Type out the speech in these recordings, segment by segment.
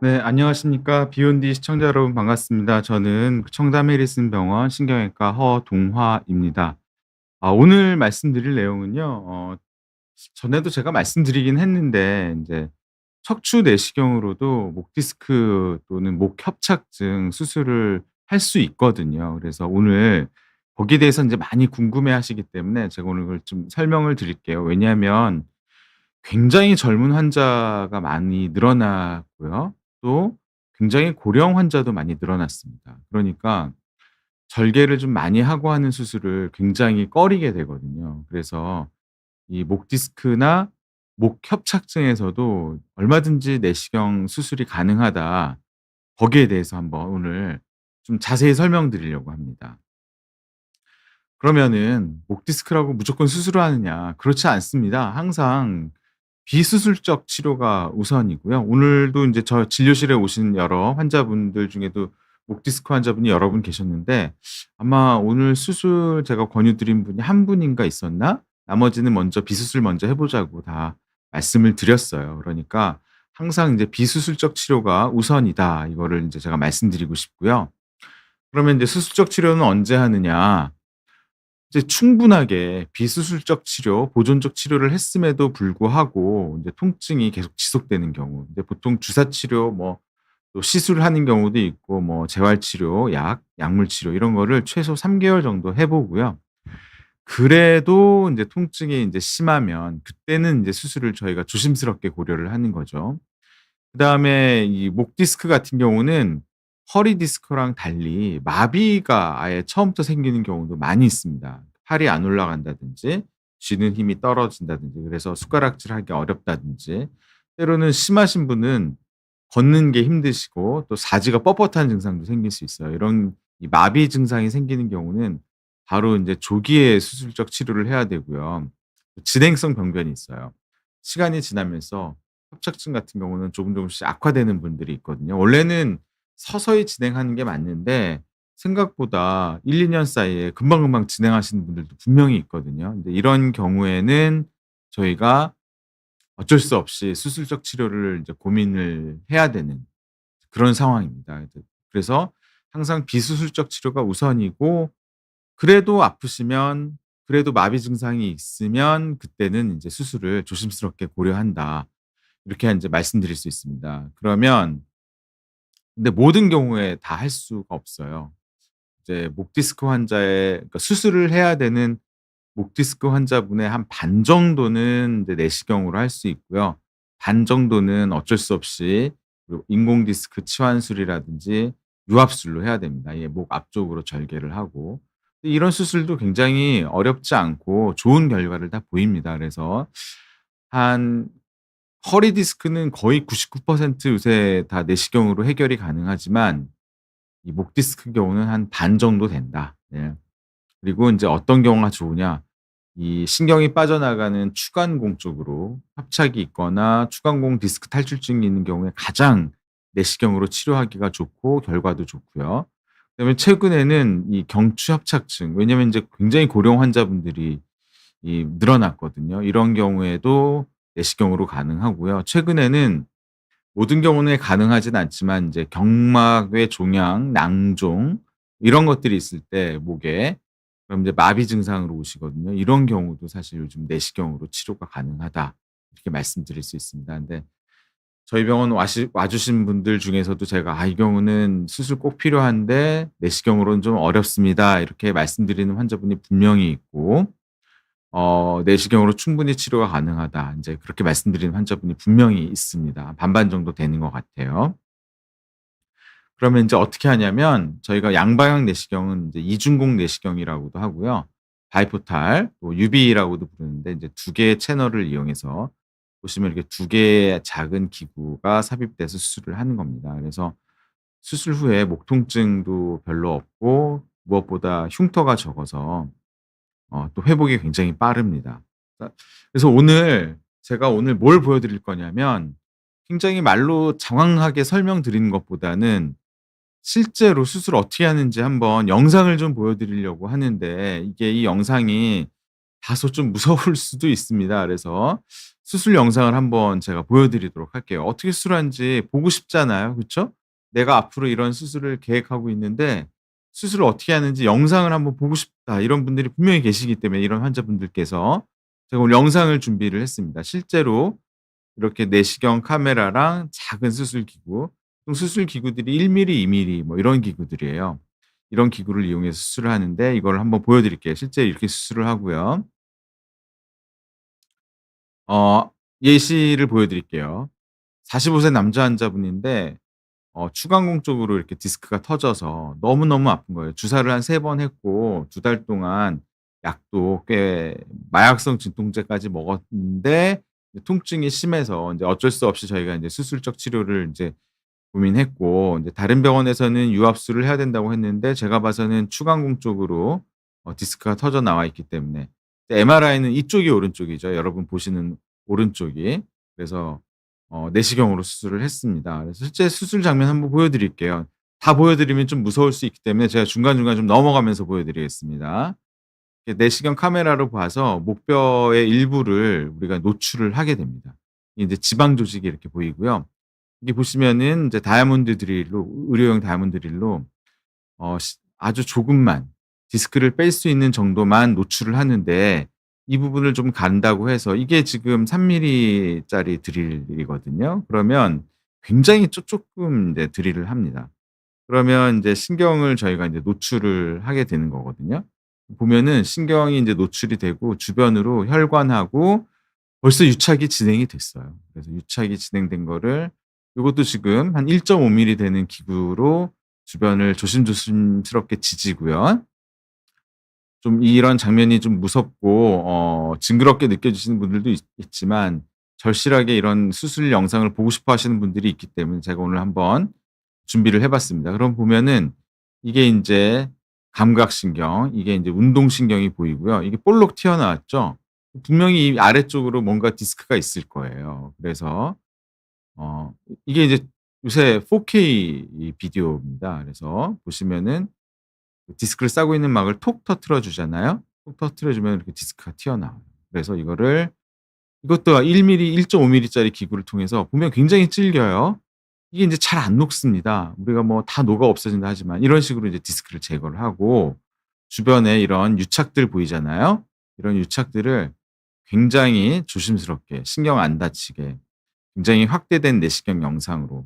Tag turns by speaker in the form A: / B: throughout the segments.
A: 네, 안녕하십니까. 비욘디 시청자 여러분 반갑습니다. 저는 청담 해리슨 병원 신경외과 허동화입니다. 오늘 말씀드릴 내용은요. 전에도 제가 말씀드리긴 했는데 이제 척추 내시경으로도 목 디스크 또는 목 협착증 수술을 할 수 있거든요. 그래서 오늘 거기에 대해서 이제 많이 궁금해하시기 때문에 제가 오늘 그걸 좀 설명을 드릴게요. 왜냐하면 굉장히 젊은 환자가 많이 늘어났고요. 또 굉장히 고령 환자도 많이 늘어났습니다. 그러니까 절개를 좀 많이 하고 하는 수술을 굉장히 꺼리게 되거든요. 그래서 이 목 디스크나 목 협착증에서도 얼마든지 내시경 수술이 가능하다. 거기에 대해서 한번 오늘 좀 자세히 설명드리려고 합니다. 그러면은 목 디스크라고 무조건 수술을 하느냐? 그렇지 않습니다. 항상 비수술적 치료가 우선이고요. 오늘도 인제 저 진료실에 오신 여러 환자분들 중에도 목 디스크 환자분이 여러 분 계셨는데 아마 오늘 수술 제가 권유 드린 분이 한 분인가 있었나? 나머지는 먼저 비수술 먼저 해 보자고 다 말씀을 드렸어요. 그러니까 항상 인제 "비수술적 치료가 우선이다." 이거를 인제 제가 말씀드리고 싶고요. 그러면 인제 "수술적 치료는 언제 하느냐?" 이제 충분하게 비수술적 치료, 보존적 치료를 했음에도 불구하고 인제 통증이 계속 지속되는 경우, 근데 보통 주사 치료 뭐 또 시술하는 경우도 있고 뭐 재활 치료, 약물 치료 이런 거를 최소 3 개월 정도 해 보고요. 그래도 인제 통증이 인제 심하면 그때는 인제 수술을 저희가 조심스럽게 고려를 하는 거죠. 그다음에 이 목 디스크 같은 경우는 허리 디스크랑 달리 마비가 아예 처음부터 생기는 경우도 많이 있습니다. 팔이 안 올라간다든지 쥐는 힘이 떨어진다든지 그래서 숟가락질하기 어렵다든지 때로는 심하신 분은 걷는 게 힘드시고 또 사지가 뻣뻣한 증상도 생길 수 있어요. 이런 이 마비 증상이 생기는 경우는 바로 인제 조기에 수술적 치료를 해야 되고요. 진행성 병변이 있어요. 시간이 지나면서 협착증 같은 경우는 조금씩 악화되는 분들이 있거든요. 원래는 서서히 진행하는 게 맞는데 생각보다 1-2년 사이에 금방금방 진행하시는 분들도 분명히 있거든요. 근데 이런 경우에는 저희가 어쩔 수 없이 수술적 치료를 이제 고민을 해야 되는 그런 상황입니다. 그래서 항상 비수술적 치료가 우선이고 그래도 아프시면 그래도 마비 증상이 있으면 그때는 인제 "수술을 조심스럽게 고려한다." 이렇게 인제 말씀드릴 수 있습니다. 그러면 근데 모든 경우에 다 할 수가 없어요. 이제 목 디스크 환자의 그러니까 수술을 해야 되는 목 디스크 환자분의 한 반 정도는 이제 내시경으로 할 수 있고요. 반 정도는 어쩔 수 없이 그 인공 디스크 치환술이라든지 유압술로 해야 됩니다. 이 목 앞쪽으로 절개를 하고. 이런 수술도 굉장히 어렵지 않고 좋은 결과를 다 보입니다. 그래서 한 허리 디스크는 거의 99% 요새 다 내시경으로 해결이 가능하지만 이 목 디스크 경우는 한 반 정도 된다. 네. 그리고 인제 어떤 경우가 좋으냐. 이 신경이 빠져나가는 추간공 쪽으로 협착이 있거나 추간공 디스크 탈출증이 있는 경우에 가장 내시경으로 치료하기가 좋고 결과도 좋고요. 그다음에 최근에는 이 경추 협착증, 왜냐면 인제 굉장히 고령 환자분들이 늘어났거든요. 이런 경우에도 내시경으로 가능하고요. 최근에는 모든 경우는 가능하진 않지만 인제 경막의 종양, 낭종 이런 것들이 있을 때 목에 그럼 이제 마비 증상으로 오시거든요. 이런 경우도 사실 요즘 내시경으로 치료가 가능하다. 이렇게 말씀드릴 수 있습니다. 근데 저희 병원 와 주신 분들 중에서도 제가 이 경우는 수술 꼭 필요한데 내시경으로는 좀 어렵습니다." 이렇게 말씀드리는 환자분이 분명히 있고 "내시경으로 충분히 치료가 가능하다." 인제 그렇게 말씀드리는 환자분이 분명히 있습니다. 반반 정도 되는 것 같아요. 그러면 인제 어떻게 하냐면 저희가 양방향 내시경은 인제 이중공 내시경이라고도 하고요. 바이포탈 뭐 UB라고도 부르는데 인제 두 개의 채널을 이용해서 보시면 이렇게 두 개의 작은 기구가 삽입돼서 수술을 하는 겁니다. 그래서 수술 후에 목 통증도 별로 없고 무엇보다 흉터가 적어서 또 회복이 굉장히 빠릅니다. 그래서 오늘 제가 오늘 뭘 보여드릴 거냐면 굉장히 말로 장황하게 설명드리는 것보다는 실제로 수술 어떻게 하는지 한번 영상을 좀 보여드리려고 하는데 이게 이 영상이 다소 좀 무서울 수도 있습니다. 그래서 수술 영상을 한번 제가 보여드리도록 할게요. 어떻게 수술하는지 보고 싶잖아요. 그쵸? 내가 앞으로 이런 수술을 계획하고 있는데 '수술을 어떻게 하는지 영상을 한번 보고 싶다.' 이런 분들이 분명히 계시기 때문에 이런 환자분들께서 제가 오늘 영상을 준비를 했습니다. 실제로 이렇게 내시경 카메라랑 작은 수술 기구, 또 수술 기구들이 1 밀리, 2 밀리 뭐 이런 기구들이에요. 이런 기구를 이용해서 수술을 하는데 이걸 한번 보여드릴게요. 실제 이렇게 수술을 하고요. 어 예시를 보여드릴게요. 45세 남자 환자분인데 추간공 쪽으로 이렇게 디스크가 터져서 너무너무 아픈 거예요. 주사를 한 3번 했고 2달 동안 약도 꽤 마약성 진통제까지 먹었는데 이제 통증이 심해서 인제 어쩔 수 없이 저희가 인제 수술적 치료를 인제 고민했고, 인제 다른 병원에서는 유압수를 해야 된다고 했는데 제가 봐서는 추간공 쪽으로 디스크가 터져 나와 있기 때문에 MRI는 이쪽이 오른쪽이죠. 여러분 보시는 오른쪽이. 그래서 내시경으로 수술을 했습니다. 그래서 실제 수술 장면 한번 보여 드릴게요. 다 보여 드리면 좀 무서울 수 있기 때문에 제가 중간중간 좀 넘어가면서 보여 드리겠습니다. 이게 내시경 카메라로 봐서 목뼈의 일부를 우리가 노출을 하게 됩니다. 이게 인제 지방 조직이 이렇게 보이고요. 이게 보시면은 인제 다이아몬드 드릴로, 의료용 다이아몬드 드릴로 아주 조금만 디스크를 뺄 수 있는 정도만 노출을 하는데, 이 부분을 좀 간다고 해서 이게 지금 3 밀리짜리 드릴이거든요. 그러면 굉장히 쪼끔 인제 드릴을 합니다. 그러면 인제 신경을 저희가 인제 노출을 하게 되는 거거든요. 보면은 신경이 인제 노출이 되고 주변으로 혈관하고 벌써 유착이 진행이 됐어요. 그래서 유착이 진행된 거를, 요것도 지금 한 1.5 밀리 되는 기구로 주변을 조심조심스럽게 지지고요. 좀 이런 장면이 좀 무섭고 징그럽게 느껴지시는 분들도 있지만, 절실하게 이런 수술 영상을 보고 싶어 하시는 분들이 있기 때문에 제가 오늘 한번 준비를 해 봤습니다. 그럼 보면은 이게 인제 감각신경, 이게 인제 운동신경이 보이고요. 이게 볼록 튀어나왔죠. 분명히 이 아래쪽으로 뭔가 디스크가 있을 거예요. 그래서 이게 이제 요새 4K 이 비디오입니다. 그래서 보시면은 그 디스크를 싸고 있는 막을 톡 터트려 주잖아요. 톡 터트려 주면 이렇게 디스크가 튀어나와요. 그래서 이거를, 이것도 1 밀리, 1.5 밀리짜리 기구를 통해서 보면 굉장히 질겨요. 이게 인제 잘 안 녹습니다. 우리가 뭐 다 녹아 없어진다 하지만 이런 식으로 이제 디스크를 제거를 하고, 주변에 이런 유착들 보이잖아요. 이런 유착들을 굉장히 조심스럽게 신경 안 다치게 굉장히 확대된 내시경 영상으로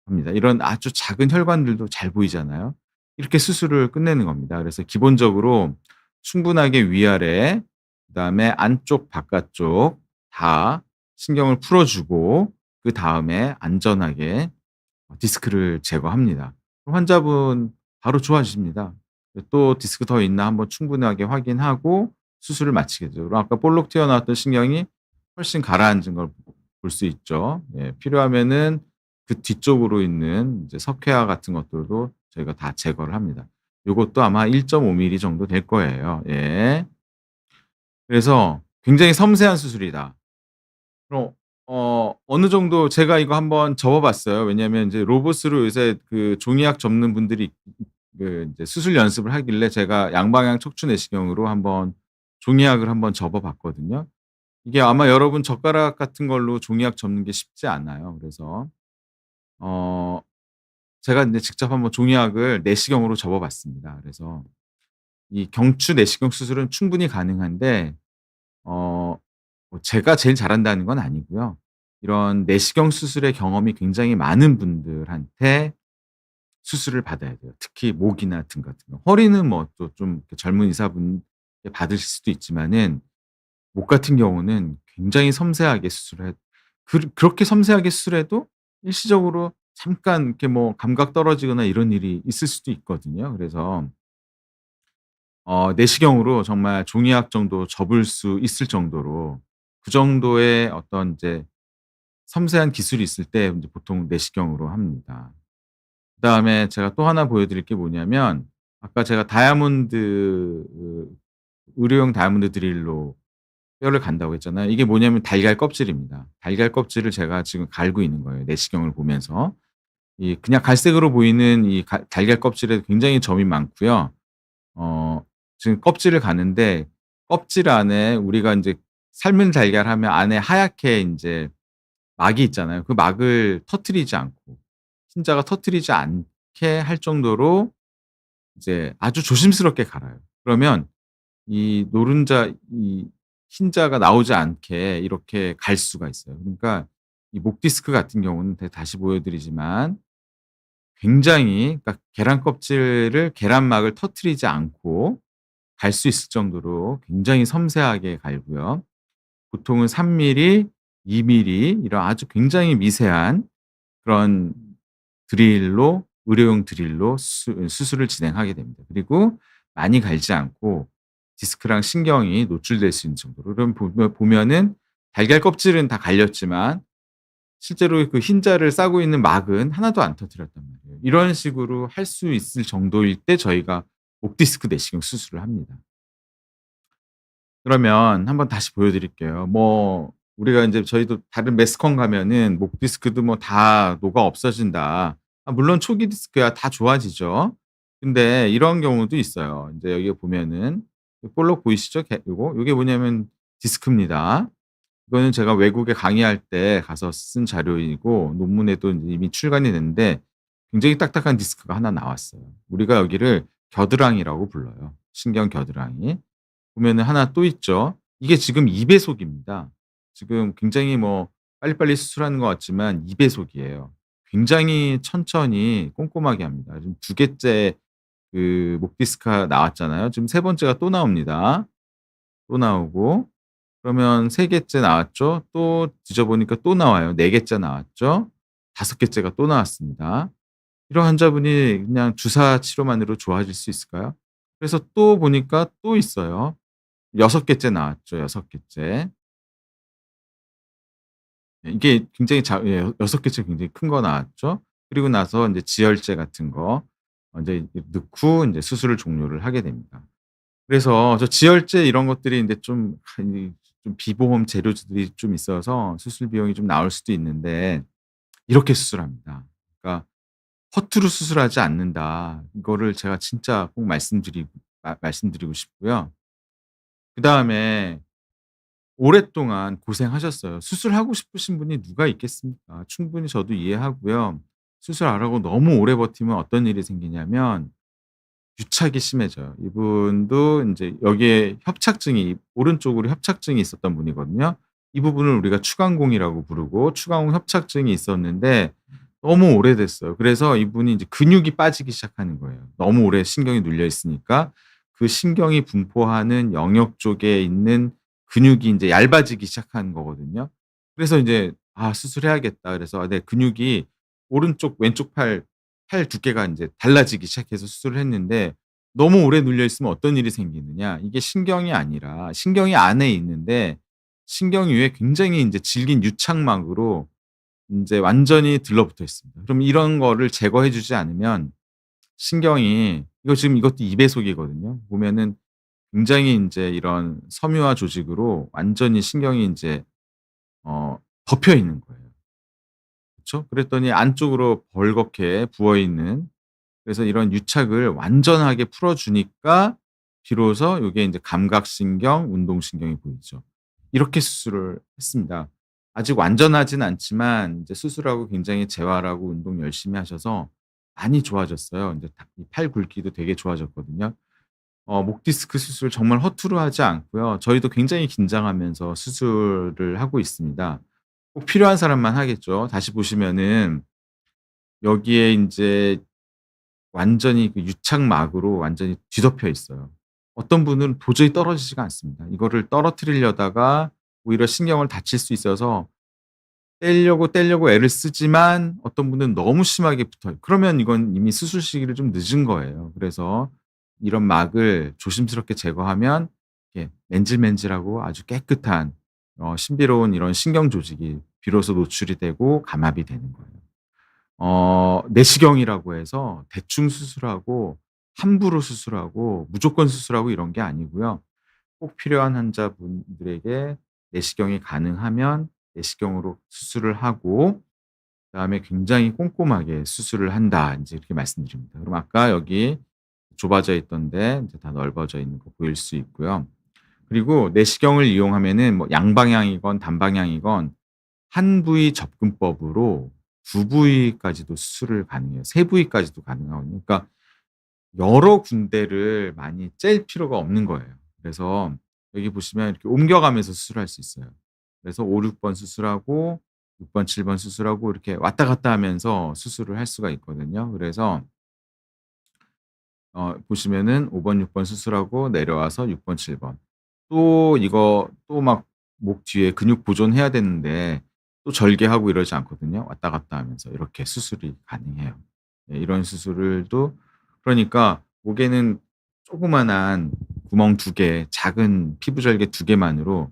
A: 합니다. 이런 아주 작은 혈관들도 잘 보이잖아요. 이렇게 수술을 끝내는 겁니다. 그래서 기본적으로 충분하게 위아래, 그다음에 안쪽 바깥쪽 다 신경을 풀어 주고 그다음에 안전하게 디스크를 제거합니다. 그럼 환자분 바로 좋아지십니다. 또 디스크 더 있나 한번 충분하게 확인하고 수술을 마치게 되죠. 그럼 아까 볼록 튀어나왔던 신경이 훨씬 가라앉은 걸 볼 수 있죠. 예, 필요하면은 그 뒤쪽으로 있는 이제 석회화 같은 것들도 저희가 다 제거를 합니다. 요것도 아마 1.5 밀리 정도 될 거예요. 예. 그래서 굉장히 섬세한 수술이다. 그럼 어느 정도 제가 이거 한번 접어 봤어요. 왜냐하면 인제 로봇으로 요새 그 종이약 접는 분들이 그 인제 수술 연습을 하길래 제가 양방향 척추 내시경으로 한번 종이약을 한번 접어 봤거든요. 이게 아마 여러분 젓가락 같은 걸로 종이약 접는 게 쉽지 않아요. 그래서 어 제가 인제 직접 한번 종이약을 내시경으로 접어 봤습니다. 그래서 이 경추 내시경 수술은 충분히 가능한데 뭐 제가 제일 잘한다는 건 아니고요. 이런 내시경 수술의 경험이 굉장히 많은 분들한테 수술을 받아야 돼요. 특히 목이나 등 같은 거. 허리는 뭐 또 좀 젊은 의사분께 받으실 수도 있지만은 목 같은 경우는 굉장히 섬세하게 수술을 해, 그렇게 섬세하게 수술해도 일시적으로 잠깐 이렇게 뭐 감각 떨어지거나 이런 일이 있을 수도 있거든요. 그래서 내시경으로 정말 종이약 정도 접을 수 있을 정도로, 그 정도의 어떤 이제 섬세한 기술이 있을 때 인제 보통 내시경으로 합니다. 그다음에 제가 또 하나 보여 드릴 게 뭐냐면, 아까 제가 다이아몬드 의료용 다이아몬드 드릴로 뼈를 간다고 했잖아요. 이게 뭐냐면 달걀 껍질입니다. 달걀 껍질을 제가 지금 갈고 있는 거예요, 내시경을 보면서. 이 그냥 갈색으로 보이는 이 달걀 껍질에 굉장히 점이 많고요. 어 지금 껍질을 가는데 껍질 안에 우리가 인제 삶은 달걀하면 안에 하얗게 인제 막이 있잖아요. 그 막을 터트리지 않고 흰자가 터트리지 않게 할 정도로 이제 아주 조심스럽게 갈아요. 그러면 이 노른자 이 흰자가 나오지 않게 이렇게 갈 수가 있어요. 그러니까 이 목 디스크 같은 경우는 다시 보여 드리지만 굉장히, 그러니까 계란 껍질을 계란막을 터트리지 않고 갈 수 있을 정도로 굉장히 섬세하게 갈고요. 보통은 3 밀리, 2 밀리 이런 아주 굉장히 미세한 그런 드릴로, 의료용 드릴로 수술을 진행하게 됩니다. 그리고 많이 갈지 않고 디스크랑 신경이 노출될 수 있는 정도로. 그럼 보면은 달걀 껍질은 다 갈렸지만 실제로 그 흰자를 싸고 있는 막은 하나도 안 터뜨렸단 말이에요. 이런 식으로 할 수 있을 정도일 때 저희가 목 디스크 내시경 수술을 합니다. 그러면 한번 다시 보여 드릴게요. 뭐 우리가 인제 저희도 다른 매스컴 가면은 "목 디스크도 뭐 다 녹아 없어진다." 물론 초기 디스크야 다 좋아지죠. 근데 이런 경우도 있어요. 인제 여기 보면은 볼록 보이시죠? 요게 뭐냐면 디스크입니다. 이거는 제가 외국에 강의할 때 가서 쓴 자료이고 논문에도 인제 이미 출간이 됐는데 굉장히 딱딱한 디스크가 하나 나왔어요. 우리가 여기를 겨드랑이라고 불러요. 신경 겨드랑이. 보면은 하나 또 있죠. 이게 지금 2 배속입니다. 지금 굉장히 뭐 빨리빨리 수술하는 것 같지만 2 배속이에요. 굉장히 천천히 꼼꼼하게 합니다. 지금 2 개째 그 목 디스크가 나왔잖아요. 지금 세 번째가 또 나옵니다. 또 나오고 그러면 3 개째 나왔죠. 또 뒤져 보니까 또 나와요. 4 개째 나왔죠. 5 개째가 또 나왔습니다. 이런 환자분이 그냥 주사 치료만으로 좋아질 수 있을까요? 그래서 또 보니까 또 있어요. 6 개째 나왔죠, 6 개째. 이게 굉장히 예 6 개째 굉장히 큰 거 나왔죠. 그리고 나서 인제 지혈제 같은 거 인제 넣고 인제 수술을 종료를 하게 됩니다. 그래서 저 지혈제 이런 것들이 인제 좀 비보험 재료들이 좀 있어서 수술 비용이 좀 나올 수도 있는데 이렇게 수술합니다. 그러니까 "허투루 수술하지 않는다." 이거를 제가 진짜 꼭 말씀드리고 싶고요. 그다음에 오랫동안 고생하셨어요. 수술하고 싶으신 분이 누가 있겠습니까? 충분히 저도 이해하고요. 수술 안 하고 너무 오래 버티면 어떤 일이 생기냐면 유착이 심해져요. 이분도 인제 여기에 협착증이 오른쪽으로 협착증이 있었던 분이거든요. 이 부분을 우리가 추간공이라고 부르고 추간공 협착증이 있었는데 너무 오래됐어요. 그래서 이분이 이제 근육이 빠지기 시작하는 거예요. 너무 오래 신경이 눌려 있으니까 그 신경이 분포하는 영역 쪽에 있는 근육이 인제 얇아지기 시작하는 거거든요. 그래서 인제 '아 수술해야겠다.' 그래서 내 근육이 오른쪽 왼쪽 팔 두께가 인제 달라지기 시작해서 수술을 했는데 너무 오래 눌려 있으면 어떤 일이 생기느냐. 이게 신경이 아니라 신경이 안에 있는데 신경 위에 굉장히 인제 질긴 유착막으로 인제 완전히 들러붙어 있습니다. 그럼 이런 거를 제거해 주지 않으면 신경이 이거 지금 이것도 2 배속이거든요. 보면은 굉장히 인제 이런 섬유화 조직으로 완전히 신경이 인제 어 덮여 있는 거예요. 그쵸? 그랬더니 안쪽으로 벌겋게 부어 있는, 그래서 이런 유착을 완전하게 풀어 주니까 비로소 요게 인제 감각신경, 운동신경이 보이죠. 이렇게 수술을 했습니다. 아직 완전하진 않지만 인제 수술하고 굉장히 재활하고 운동 열심히 하셔서 많이 좋아졌어요. 인제 이 팔 굵기도 되게 좋아졌거든요. 목 디스크 수술 정말 허투루 하지 않고요. 저희도 굉장히 긴장하면서 수술을 하고 있습니다. 꼭 필요한 사람만 하겠죠. 다시 보시면은 여기에 인제 완전히 그 유착막으로 완전히 뒤덮여 있어요. 어떤 분은 도저히 떨어지지가 않습니다. 이거를 떨어뜨리려다가 오히려 신경을 다칠 수 있어서 떼려고 애를 쓰지만 어떤 분은 너무 심하게 붙어요. 그러면 이건 이미 수술 시기를 좀 늦은 거예요. 그래서 이런 막을 조심스럽게 제거하면 이렇게 맨질맨질하고 아주 깨끗한 신비로운 이런 신경 조직이 비로소 노출이 되고 감압이 되는 거예요. 내시경이라고 해서 대충 수술하고 함부로 수술하고 무조건 수술하고 이런 게 아니고요. 꼭 필요한 환자분들에게 내시경이 가능하면 내시경으로 수술을 하고 그다음에 굉장히 꼼꼼하게 수술을 한다. 인제 이렇게 말씀드립니다. 그럼 아까 여기 좁아져 있던 데 인제 다 넓어져 있는 거 보일 수 있고요. 그리고 내시경을 이용하면은 뭐 양방향이건 단방향이건 한 부위 접근법으로 두 부위까지도 수술을 가능해요. 세 부위까지도 가능하거든요. 그러니까 여러 군데를 많이 짤 필요가 없는 거예요. 그래서 여기 보시면 이렇게 옮겨가면서 수술할 수 있어요. 그래서 5-6번 수술하고 6 번, 7번 수술하고 이렇게 왔다 갔다 하면서 수술을 할 수가 있거든요. 그래서 보시면은 5 번, 6번 수술하고 내려와서 6 번, 7 번. 또 이거 또 막 목 뒤에 근육 보존해야 되는데 또 절개하고 이러지 않거든요. 왔다 갔다 하면서 이렇게 수술이 가능해요. 네, 이런 수술을도 그러니까 목에는 조그마한 구멍 2 개, 작은 피부 절개 2 개만으로,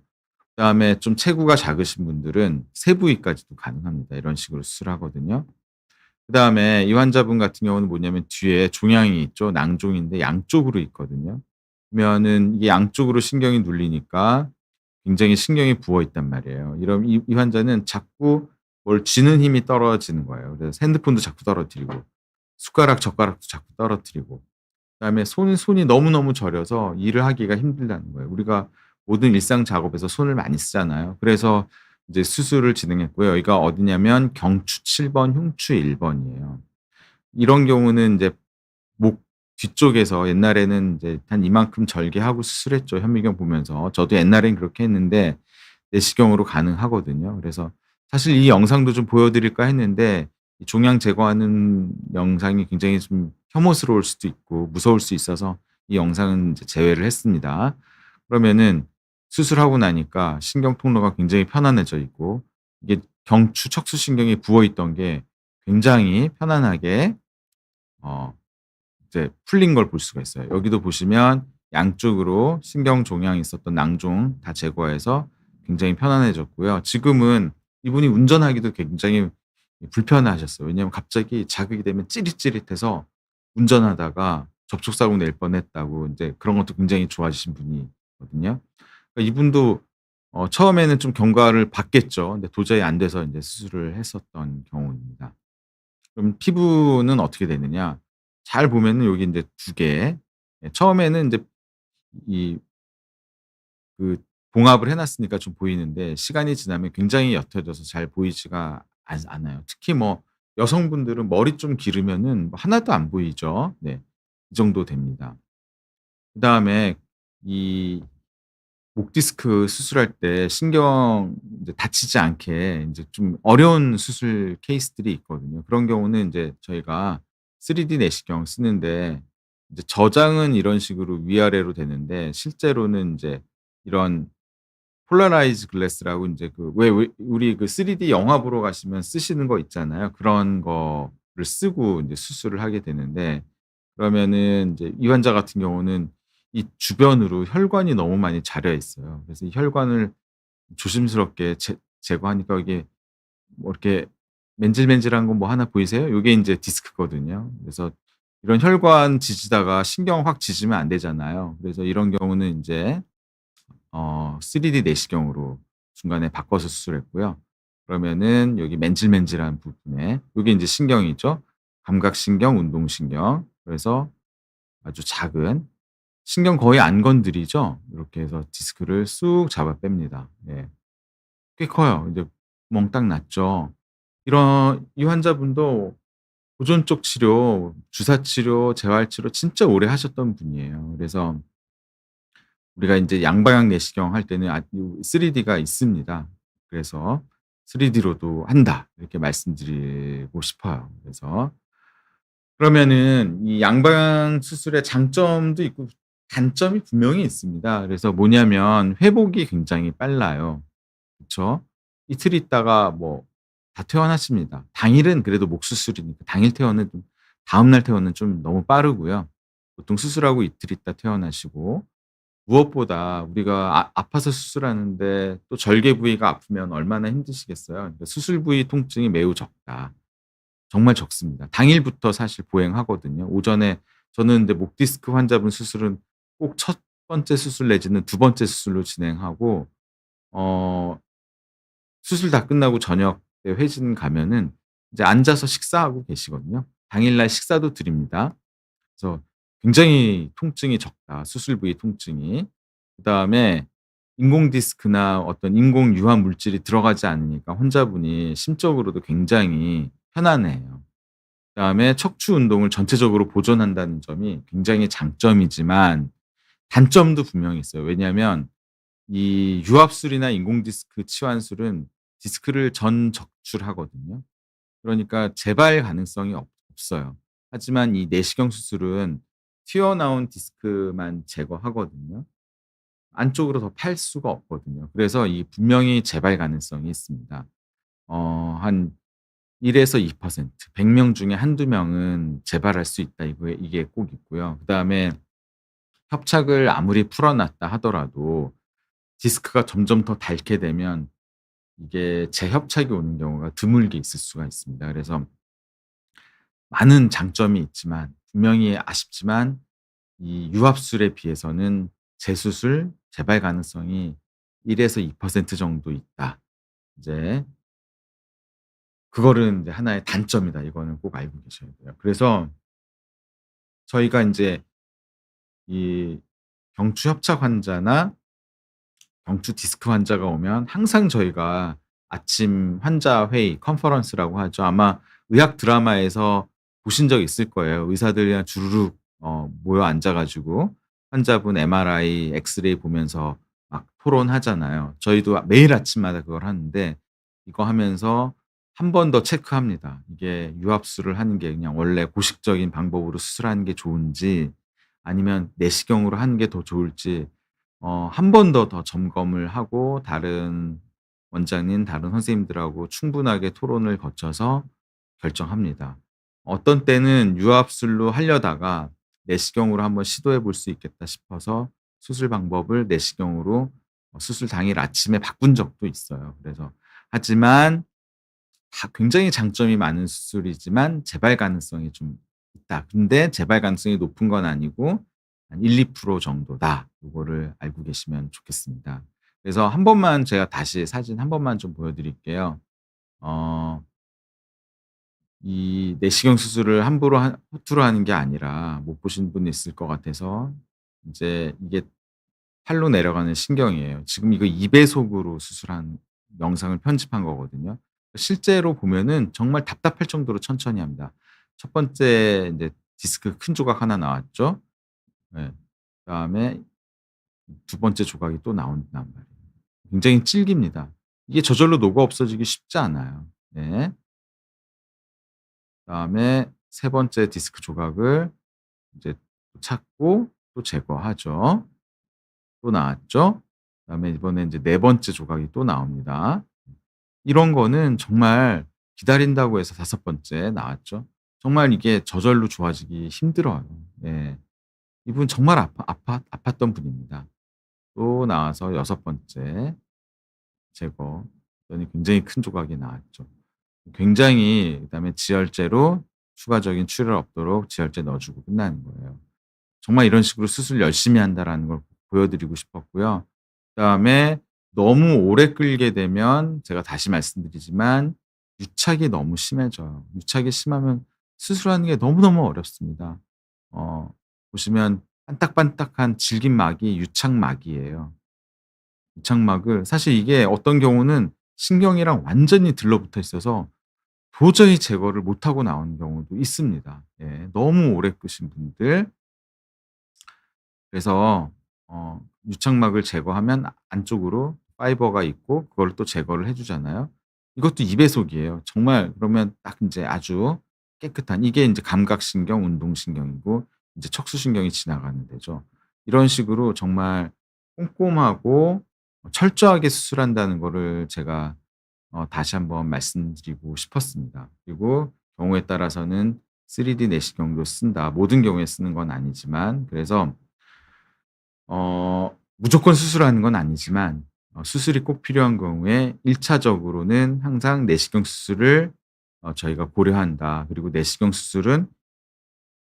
A: 그다음에 좀 체구가 작으신 분들은 세 부위까지도 가능합니다. 이런 식으로 수술하거든요. 그다음에 이 환자분 같은 경우는 뭐냐면 뒤에 종양이 있죠. 낭종인데 양쪽으로 있거든요. 그러면은 이게 양쪽으로 신경이 눌리니까 굉장히 신경이 부어 있단 말이에요. 이럼 이 환자는 자꾸 뭘 쥐는 힘이 떨어지는 거예요. 그래서 핸드폰도 자꾸 떨어뜨리고 숟가락 젓가락도 자꾸 떨어뜨리고, 그다음에 손이 너무너무 저려서 일을 하기가 힘들다는 거예요. 우리가 모든 일상 작업에서 손을 많이 쓰잖아요. 그래서 이제 수술을 진행했고요. 여기가 어디냐면 경추 7 번, 흉추 1 번이에요. 이런 경우는 인제 목 뒤쪽에서 옛날에는 인제 한 이만큼 절개하고 수술했죠, 현미경 보면서. 저도 옛날엔 그렇게 했는데 내시경으로 가능하거든요. 그래서 사실 이 영상도 좀 보여 드릴까 했는데 이 종양 제거하는 영상이 굉장히 좀 혐오스러울 수도 있고 무서울 수 있어서 이 영상은 이제 제외를 했습니다. 그러면은 수술하고 나니까 신경 통로가 굉장히 편안해져 있고, 이게 경추 척수신경이 부어 있던 게 굉장히 편안하게 어 이제 풀린 걸 볼 수가 있어요. 여기도 보시면 양쪽으로 신경 종양이 있었던 낭종 다 제거해서 굉장히 편안해졌고요. 지금은 이분이 운전하기도 굉장히 불편하셨어요. 왜냐하면 갑자기 자극이 되면 찌릿찌릿해서 운전하다가 접촉사고 낼 뻔했다고, 인제 그런 것도 굉장히 좋아지신 분이거든요. 그러니까 이분도 처음에는 좀 경과를 봤겠죠. 근데 도저히 안 돼서 인제 수술을 했었던 경우입니다. 그럼 피부는 어떻게 되느냐? 잘 보면은 여기 인제 2 개. 예, 처음에는 인제 이 그 봉합을 해 놨으니까 좀 보이는데 시간이 지나면 굉장히 옅어져서 잘 보이지가 않아요. 특히 뭐 여성분들은 머리 좀 기르면은 뭐 하나도 안 보이죠. 네. 이 정도 됩니다. 그다음에 이 목 디스크 수술할 때 신경 이제 다치지 않게 인제 좀 어려운 수술 케이스들이 있거든요. 그런 경우는 인제 저희가 3D 내시경 쓰는데 이제 저장은 이런 식으로 위아래로 되는데 실제로는 인제 이런 폴라라이즈 글래스라고 인제 그 왜 우리 그 3D 영화 보러 가시면 쓰시는 거 있잖아요. 그런 거를 쓰고 인제 수술을 하게 되는데, 그러면은 인제 이 환자 같은 경우는 이 주변으로 혈관이 너무 많이 자려 있어요. 그래서 이 혈관을 조심스럽게 제거하니까 이게 뭐 이렇게 맨질맨질한 거 뭐 하나 보이세요? 요게 인제 디스크거든요. 그래서 이런 혈관 지지다가 신경 확 지지면 안 되잖아요. 그래서 이런 경우는 인제 3D 내시경으로 중간에 바꿔서 수술했고요. 그러면은 여기 맨질맨질한 부분에 요게 인제 신경이죠. 감각신경, 운동신경. 그래서 아주 작은 신경 거의 안 건드리죠. 이렇게 해서 디스크를 쑥 잡아 뺍니다. 예. 꽤 커요. 이제 구멍 딱 났죠. 이런 이 환자분도 보존 쪽 치료, 주사 치료, 재활 치료 진짜 오래 하셨던 분이에요. 그래서 우리가 인제 양방향 내시경 할 때는 요 3D가 있습니다. 그래서 "3D로도 한다." 이렇게 말씀드리고 싶어요. 그래서 그러면은 이 양방향 수술의 장점도 있고 단점이 분명히 있습니다. 그래서 뭐냐면 회복이 굉장히 빨라요. 그쵸? 이틀 있다가 뭐 다 퇴원하십니다. 당일은 그래도 목 수술이니까 당일 퇴원은 좀, 다음날 퇴원은 좀 너무 빠르고요. 보통 수술하고 이틀 있다 퇴원하시고, 무엇보다 우리가 아파서 수술하는데 또 절개 부위가 아프면 얼마나 힘드시겠어요. 그러니까 수술 부위 통증이 매우 적다. 정말 적습니다. 당일부터 사실 보행하거든요. 오전에 저는 근데 목 디스크 환자분 수술은 꼭 첫 번째 수술 내지는 두 번째 수술로 진행하고, 어 수술 다 끝나고 저녁 때 회진 가면은 이제 앉아서 식사하고 계시거든요. 당일날 식사도 드립니다. 그래서 굉장히 통증이 적다, 수술 부위 통증이. 그다음에 인공 디스크나 어떤 인공 유화 물질이 들어가지 않으니까 환자분이 심적으로도 굉장히 편안해해요. 그다음에 척추 운동을 전체적으로 보존한다는 점이 굉장히 장점이지만 단점도 분명히 있어요. 왜냐하면 이 유압술이나 인공 디스크 치환술은 디스크를 전 적출하거든요. 그러니까 재발 가능성이 없어요. 하지만 이 내시경 수술은 튀어나온 디스크만 제거하거든요. 안쪽으로 더 팔 수가 없거든요. 그래서 이 분명히 재발 가능성이 있습니다. 한 1 에서 2% 100명 중에 한두 명은 재발할 수 있다, 이게 꼭 있고요. 그다음에 협착을 아무리 풀어 놨다 하더라도 디스크가 점점 더 닳게 되면 이게 재협착이 오는 경우가 드물게 있을 수가 있습니다. 그래서 많은 장점이 있지만 분명히 아쉽지만 이 유압술에 비해서는 재수술, 재발 가능성이 1 에서 2% 정도 있다. 이제 그거는 인제 하나의 단점이다. 이거는 꼭 알고 계셔야 돼요. 그래서 저희가 인제 이 경추 협착 환자나 경추 디스크 환자가 오면 항상 저희가 아침 환자 회의 컨퍼런스라고 하죠. 아마 의학 드라마에서 보신 적 있을 거예요. 의사들이랑 주르륵 모여 앉아 가지고 환자분 MRI, 엑스레이 보면서 막 토론하잖아요. 저희도 매일 아침마다 그걸 하는데 이거 하면서 한 번 더 체크합니다. 이게 유압술을 하는 게 그냥 원래 고식적인 방법으로 수술하는 게 좋은지 아니면 내시경으로 하는 게 더 좋을지 한 번 더 점검을 하고 다른 원장님, 다른 선생님들하고 충분하게 토론을 거쳐서 결정합니다. 어떤 때는 유압술로 하려다가 내시경으로 한번 시도해 볼 수 있겠다 싶어서 수술 방법을 내시경으로 수술 당일 아침에 바꾼 적도 있어요. 그래서 하지만 다 굉장히 장점이 많은 수술이지만 재발 가능성이 좀 있다. 근데 재발 가능성이 높은 건 아니고 한 1-2% 정도다. 요거를 알고 계시면 좋겠습니다. 그래서 한 번만 제가 다시 사진 한 번만 좀 보여 드릴게요. 어 이 내시경 수술을 함부로 허투루 하는 게 아니라 못 보신 분 있을 것 같아서 인제 이게 팔로 내려가는 신경이에요. 지금 이거 2 배속으로 수술한 영상을 편집한 거거든요. 실제로 보면은 정말 답답할 정도로 천천히 합니다. 첫 번째 인제 디스크 큰 조각 하나 나왔죠. 예. 그다음에 두 번째 조각이 또 나온단 말이에요. 굉장히 질깁니다. 이게 저절로 녹아 없어지기 쉽지 않아요. 네. 그다음에 세 번째 디스크 조각을 이제 찾고 또 제거하죠. 또 나왔죠. 그다음에 이번에 인제 네 번째 조각이 또 나옵니다. 이런 거는 정말 기다린다고 해서 다섯 번째 나왔죠. 정말 이게 저절로 좋아지기 힘들어요. 예. 이분 정말 아팠던 분입니다. 또 나와서 여섯 번째 제거. 그랬더니 굉장히 큰 조각이 나왔죠. 굉장히 그다음에 지혈제로 추가적인 출혈 없도록 지혈제 넣어 주고 끝나는 거예요. 정말 이런 식으로 '수술 열심히 한다.'라는 걸 보여 드리고 싶었고요. 그다음에 너무 오래 끌게 되면 제가 다시 말씀드리지만 유착이 너무 심해져요. 유착이 심하면 수술하는 게 너무너무 어렵습니다. 어 보시면 반딱반딱한 질긴 막이 유착막이에요. 유착막을 사실 이게 어떤 경우는 신경이랑 완전히 들러붙어 있어서 도저히 제거를 못하고 나오는 경우도 있습니다. 예. 너무 오래 끄신 분들. 그래서 유착막을 제거하면 안쪽으로 파이버가 있고 그거를 또 제거를 해 주잖아요. 이것도 2 배속이에요. 정말 그러면 딱 인제 아주 깨끗한 이게 인제 감각신경, 운동신경이고 인제 척수신경이 지나가는 데죠. 이런 식으로 정말 꼼꼼하고 철저하게 수술한다는 거를 제가 다시 한번 말씀드리고 싶었습니다. 그리고 경우에 따라서는 3D 내시경도 쓴다. 모든 경우에 쓰는 건 아니지만 그래서 무조건 수술하는 건 아니지만 수술이 꼭 필요한 경우에 1 차적으로는 항상 내시경 수술을 저희가 고려한다. 그리고 내시경 수술은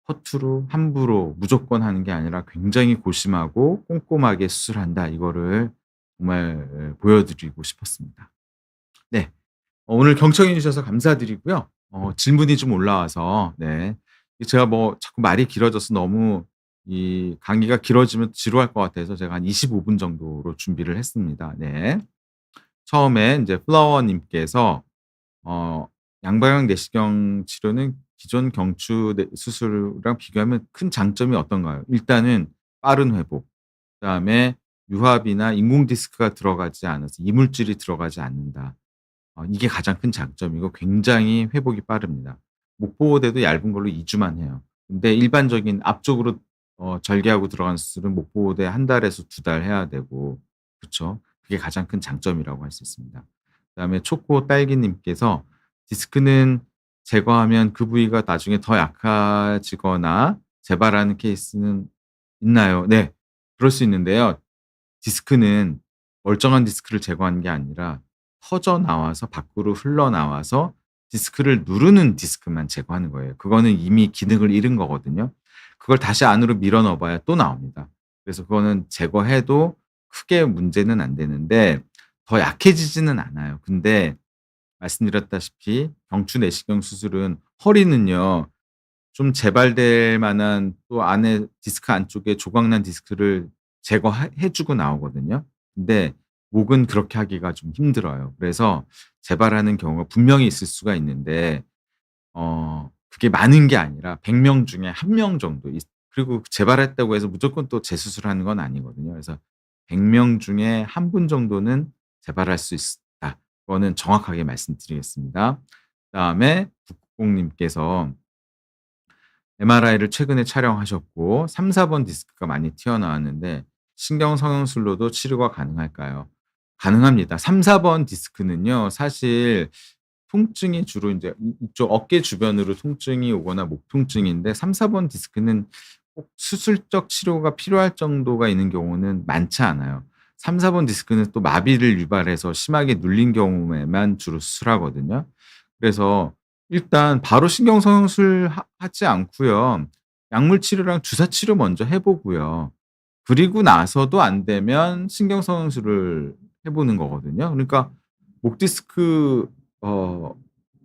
A: 허투루 함부로 무조건 하는 게 아니라 굉장히 고심하고 꼼꼼하게 수술한다. 이거를 정말 보여 드리고 싶었습니다. 네. 오늘 경청해 주셔서 감사드리고요. 질문이 좀 올라와서 네. 제가 뭐 자꾸 말이 길어져서 너무 이 강의가 길어지면 지루할 것 같아서 제가 한 25분 정도로 준비를 했습니다. 네. 처음에 인제 플라워 님께서 어 양방향 내시경 치료는 기존 경추 수술이랑 비교하면 큰 장점이 어떤가요? 일단은 빠른 회복, 그다음에 유압이나 인공 디스크가 들어가지 않아서 이물질이 들어가지 않는다. 이게 가장 큰 장점이고 굉장히 회복이 빠릅니다. 목보호대도 얇은 걸로 2 주만 해요. 근데 일반적인 앞쪽으로 절개하고 들어간 수술은 목보호대 1 달에서 2달 해야 되고, 그쵸. 그게 가장 큰 장점이라고 할 수 있습니다. 그다음에 초코 딸기 님께서 "디스크는 제거하면 그 부위가 나중에 더 약해지거나 재발하는 케이스는 있나요?" 네. 그럴 수 있는데요. 디스크는 멀쩡한 디스크를 제거하는 게 아니라 터져 나와서 밖으로 흘러나와서 디스크를 누르는 디스크만 제거하는 거예요. 그거는 이미 기능을 잃은 거거든요. 그걸 다시 안으로 밀어 넣어 봐야 또 나옵니다. 그래서 그거는 제거해도 크게 문제는 안 되는데 더 약해지지는 않아요. 근데 말씀드렸다시피 경추 내시경 수술은 허리는요, 좀 재발될 만한 또 안에 디스크 안쪽에 조각난 디스크를 제거해 주고 나오거든요. 근데 목은 그렇게 하기가 좀 힘들어요. 그래서 재발하는 경우가 분명히 있을 수가 있는데 그게 많은 게 아니라 100명 중에 1명 정도 그리고 재발했다고 해서 무조건 또 재수술하는 건 아니거든요. 그래서 100명 중에 1분 정도는 재발할 수 있다. 그거는 정확하게 말씀드리겠습니다. 그다음에 북극공 님께서 MRI를 최근에 촬영하셨고 3-4번 디스크가 많이 튀어나왔는데 신경 성형술로도 치료가 가능할까요? 가능합니다. 3-4번 디스크는요, 사실 통증이 주로 인제 이쪽 어깨 주변으로 통증이 오거나 목 통증인데 3-4번 디스크는 꼭 수술적 치료가 필요할 정도가 있는 경우는 많지 않아요. 3-4번 디스크는 또 마비를 유발해서 심하게 눌린 경우에만 주로 수술하거든요. 그래서 일단 바로 신경 성형술 하지 않고요. 약물 치료랑 주사 치료 먼저 해 보고요. 그리고 나서도 안 되면 신경 성형술을 해 보는 거거든요. 그러니까 목 디스크 어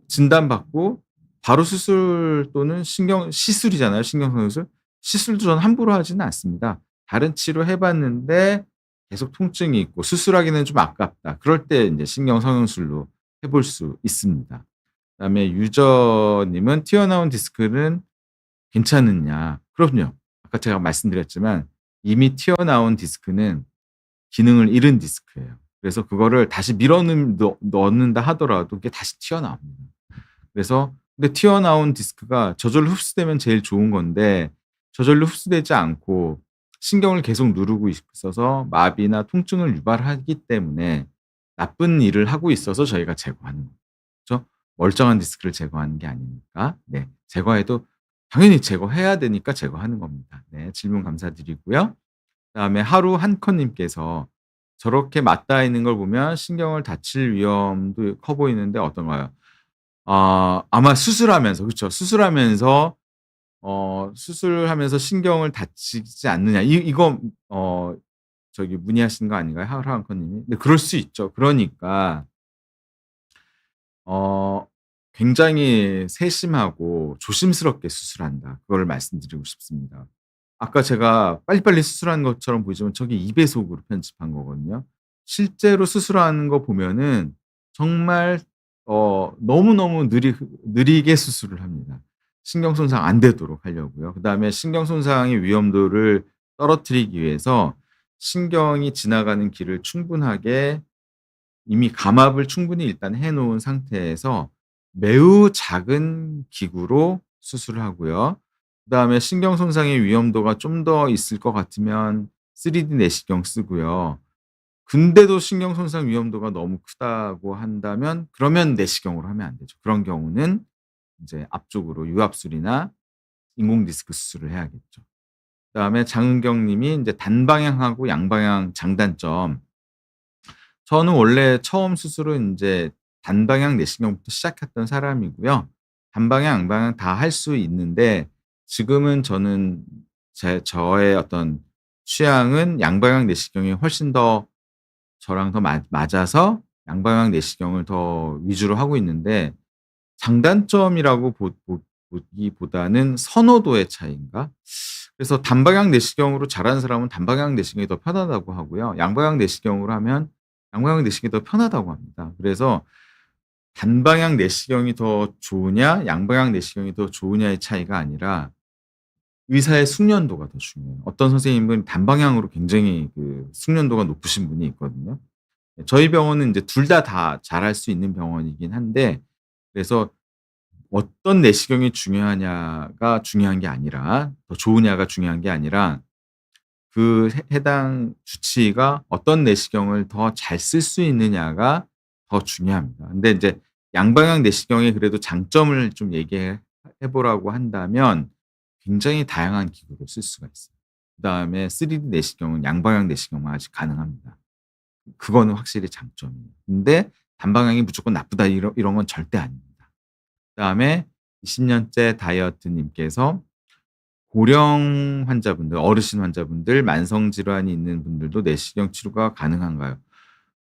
A: 진단받고 바로 수술 또는 시술이잖아요, 신경성형술. 시술도 저는 함부로 하지는 않습니다. 다른 치료 해 봤는데 계속 통증이 있고 수술하기는 좀 아깝다, 그럴 때 인제 신경성형술로 해볼 수 있습니다. 그다음에 유저 님은 "튀어나온 디스크는 괜찮으냐?" 그럼요. 아까 제가 말씀드렸지만 이미 튀어나온 디스크는 기능을 잃은 디스크예요. 그래서 그거를 다시 밀어 넣는다 하더라도 그게 다시 튀어나옵니다. 그래서 근데 튀어나온 디스크가 저절로 흡수되면 제일 좋은 건데 저절로 흡수되지 않고 신경을 계속 누르고 있어서 마비나 통증을 유발하기 때문에 나쁜 일을 하고 있어서 저희가 제거하는 거죠. 그죠? 멀쩡한 디스크를 제거하는 게 아니니까. 네. 제거해도 당연히 제거해야 되니까 제거하는 겁니다. 네. 질문 감사드리고요. 그다음에 하루 한 컷 님께서 "저렇게 맞닿아 있는 걸 보면 신경을 다칠 위험도 커 보이는데 어떤가요?" 아마 수술하면서, 그쵸. 수술하면서 신경을 다치지 않느냐, 이거 저기 문의하신 거 아닌가요? 하루 한 컷 님이? 네, 그럴 수 있죠. 그러니까 어 굉장히 세심하고 조심스럽게 수술한다, 그거를 말씀드리고 싶습니다. 아까 제가 빨리빨리 수술하는 것처럼 보이지만 저게 2 배속으로 편집한 거거든요. 실제로 수술하는 거 보면은 정말 너무너무 느리게 수술을 합니다. 신경 손상 안 되도록 하려고요. 그다음에 신경 손상의 위험도를 떨어뜨리기 위해서 신경이 지나가는 길을 충분하게 이미 감압을 충분히 일단 해 놓은 상태에서 매우 작은 기구로 수술을 하고요. 그다음에 신경 손상의 위험도가 좀 더 있을 것 같으면 3D 내시경 쓰고요. 근데도 신경 손상 위험도가 너무 크다고 한다면 그러면 내시경으로 하면 안 되죠. 그런 경우는 인제 앞쪽으로 유압술이나 인공 디스크 수술을 해야겠죠. 그다음에 장은경 님이 인제 단방향하고 양방향 장단점. 저는 원래 처음 수술은 인제 단방향 내시경부터 시작했던 사람이고요. 단방향, 양방향 다 할 수 있는데 지금은 저는 저의 어떤 취향은 양방향 내시경이 훨씬 더 저랑 더 맞아서 양방향 내시경을 더 위주로 하고 있는데 장단점이라고 보기보다는 선호도의 차이인가? 그래서 단방향 내시경으로 잘하는 사람은 단방향 내시경이 더 편하다고 하고요. 양방향 내시경으로 하면 양방향 내시경이 더 편하다고 합니다. 그래서 단방향 내시경이 더 좋으냐 양방향 내시경이 더 좋으냐의 차이가 아니라 의사의 숙련도가 더 중요해요. 어떤 선생님은 단방향으로 굉장히 그 숙련도가 높으신 분이 있거든요. 저희 병원은 이제 둘 다 잘할 수 있는 병원이긴 한데 그래서 어떤 내시경이 중요하냐가 중요한 게 아니라 더 좋으냐가 중요한 게 아니라 그 해당 주치의가 어떤 내시경을 더 잘 쓸 수 있느냐가 더 중요합니다. 근데 인제 양방향 내시경의 그래도 장점을 좀 얘기해 보라고 한다면 굉장히 다양한 기구를 쓸 수가 있어요. 그다음에 3D 내시경은 양방향 내시경만 아직 가능합니다. 그거는 확실히 장점이에요. 근데 단방향이 무조건 나쁘다 이런 건 절대 아닙니다. 그다음에 20 년째 다이어트 님께서 고령 환자분들, 어르신 환자분들, 만성 질환이 있는 분들도 내시경 치료가 가능한가요?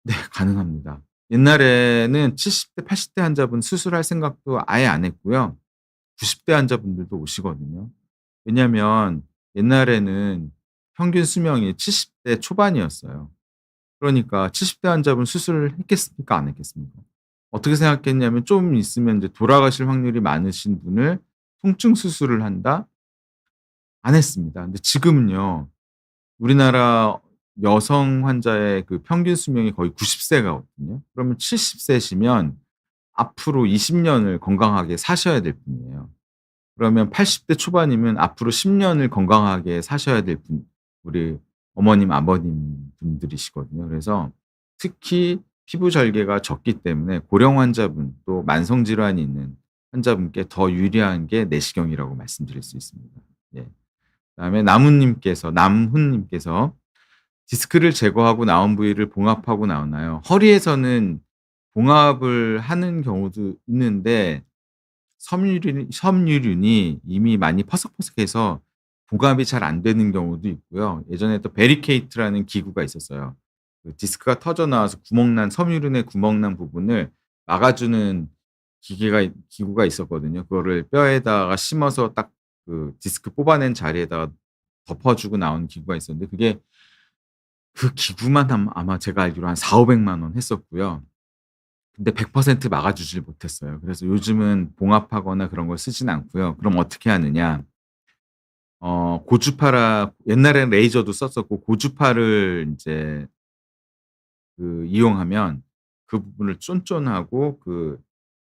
A: 네, 가능합니다. 옛날에는 70대 80대 환자분 수술할 생각도 아예 안 했고요. 90대 환자분들도 오시거든요. 왜냐하면 옛날에는 평균 수명이 70대 초반이었어요. 그러니까 70대 환자분 수술을 했겠습니까? 안 했겠습니까? 어떻게 생각했냐면 좀 있으면 이제 돌아가실 확률이 많으신 분을 통증 수술을 한다? 안 했습니다. 근데 지금은요. 우리나라 여성 환자의 그 평균 수명이 거의 90 세가거든요. 그러면 70 세시면 앞으로 20 년을 건강하게 사셔야 될 분이에요. 그러면 80대 초반이면 앞으로 10 년을 건강하게 사셔야 될 분 우리 어머님, 아버님 분들이시거든요. 그래서 특히 피부 절개가 적기 때문에 고령 환자분 또 만성 질환이 있는 환자분께 더 유리한 게 내시경이라고 말씀드릴 수 있습니다. 예. 그다음에 남훈님께서 "디스크를 제거하고 나온 부위를 봉합하고 나오나요?" 허리에서는 봉합을 하는 경우도 있는데 섬유륜이 이미 많이 퍼석퍼석해서 봉합이 잘 안 되는 경우도 있고요. 예전에 또 베리케이트라는 기구가 있었어요. 그 디스크가 터져 나와서 구멍 난 섬유륜의 구멍 난 부분을 막아주는 기구가 있었거든요. 그거를 뼈에다가 심어서 딱 그 디스크 뽑아낸 자리에다가 덮어 주고 나온 기구가 있었는데 그 기구만 아마 제가 알기로 한 4,500만 원 했었고요. 근데 100% 막아주질 못했어요. 그래서 요즘은 봉합하거나 그런 걸 쓰진 않고요. 그럼 어떻게 하느냐. 고주파라 옛날에는 레이저도 썼었고 고주파를 인제 그 이용하면 그 부분을 쫀쫀하고 그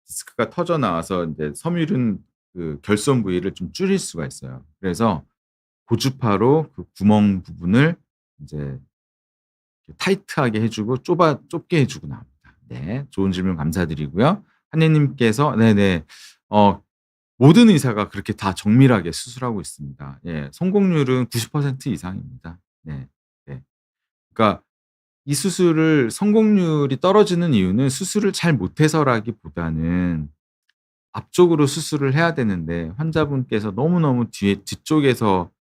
A: 디스크가 터져 나와서 인제 섬유륜 그 결손 부위를 좀 줄일 수가 있어요. 그래서 고주파로 그 구멍 부분을 인제 타이트하게 해 주고 좁게 해 주고 나옵니다. 네. 좋은 질문 감사드리고요. 한예님께서 네네. 어 모든 의사가 그렇게 다 정밀하게 수술하고 있습니다. 예. 성공률은 90% 이상입니다. 네. 네. 그러니까 이 수술을 성공률이 떨어지는 이유는 수술을 잘 못해서라기보다는 앞쪽으로 수술을 해야 되는데 환자분께서 너무너무 뒤쪽에서